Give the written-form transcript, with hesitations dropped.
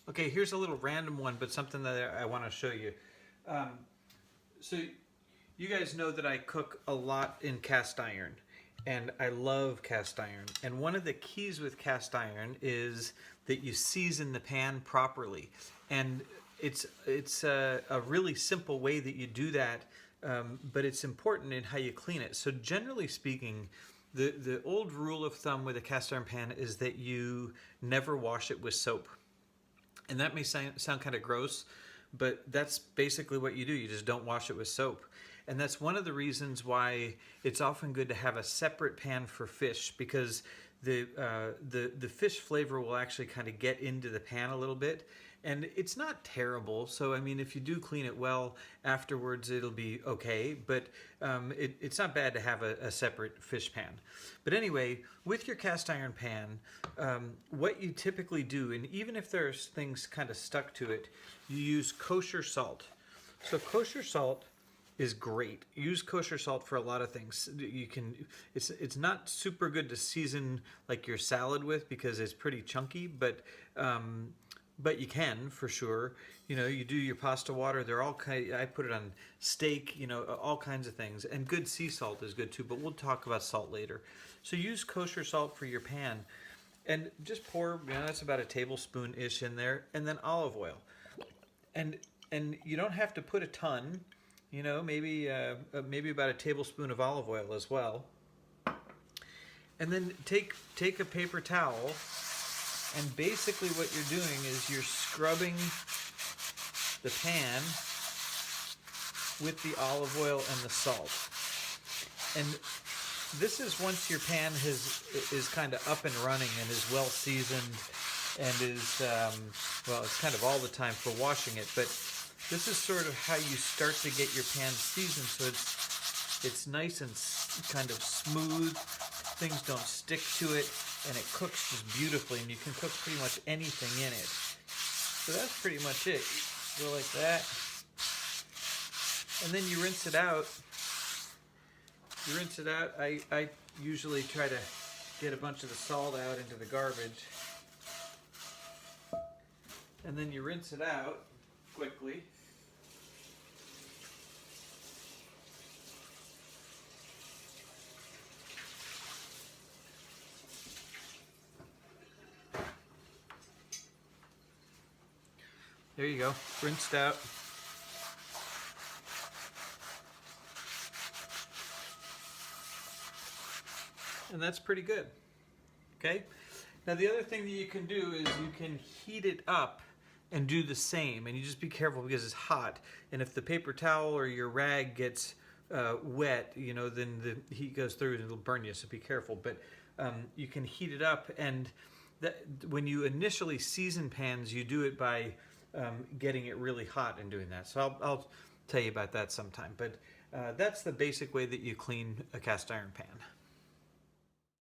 Okay, here's a little random one, but something that I want to show you. Um, so you guys know that I cook a lot in cast iron, and I love cast iron. And one of the keys with cast iron is that you season the pan properly. And it's a really simple way that you do that, but it's important in how you clean it. So generally speaking, the old rule of thumb with a cast iron pan is that you never wash it with soap. And that may sound kind of gross, but that's basically what you do. You just don't wash it with soap. And that's one of the reasons why it's often good to have a separate pan for fish, because the fish flavor will actually kind of get into the pan a little bit. And it's not terrible. So, I mean, if you do clean it well afterwards, it'll be okay. But it's not bad to have a separate fish pan. But anyway, with your cast iron pan, what you typically do, and even if there's things kind of stuck to it, you use kosher salt. So kosher salt is great. Use kosher salt for a lot of things. You can. It's not super good to season like your salad with because it's pretty chunky, but you can for sure. You know, you do your pasta water. They're all kind. I put it on steak. You know, all kinds of things. And good sea salt is good too. But we'll talk about salt later. So use kosher salt for your pan, and just pour. You know, that's about a tablespoon ish in there, and then olive oil, and you don't have to put a ton. You know, maybe about a tablespoon of olive oil as well. And then take a paper towel, and basically what you're doing is you're scrubbing the pan with the olive oil and the salt. And this is once your pan is kind of up and running and is well seasoned and is well, it's kind of all the time for washing it, but this is sort of how you start to get your pan seasoned, so it's nice and kind of smooth. Things don't stick to it, and it cooks just beautifully, and you can cook pretty much anything in it. So that's pretty much it. Go like that, and then you rinse it out. You rinse it out. I usually try to get a bunch of the salt out into the garbage, and then you rinse it out quickly. There you go, rinsed out. And that's pretty good. Okay? Now the other thing that you can do is you can heat it up and do the same. And you just be careful because it's hot. And if the paper towel or your rag gets wet, you know, then the heat goes through and it'll burn you, so be careful. But you can heat it up, and when you initially season pans, you do it by getting it really hot and doing that. So I'll tell you about that sometime. But that's the basic way that you clean a cast iron pan.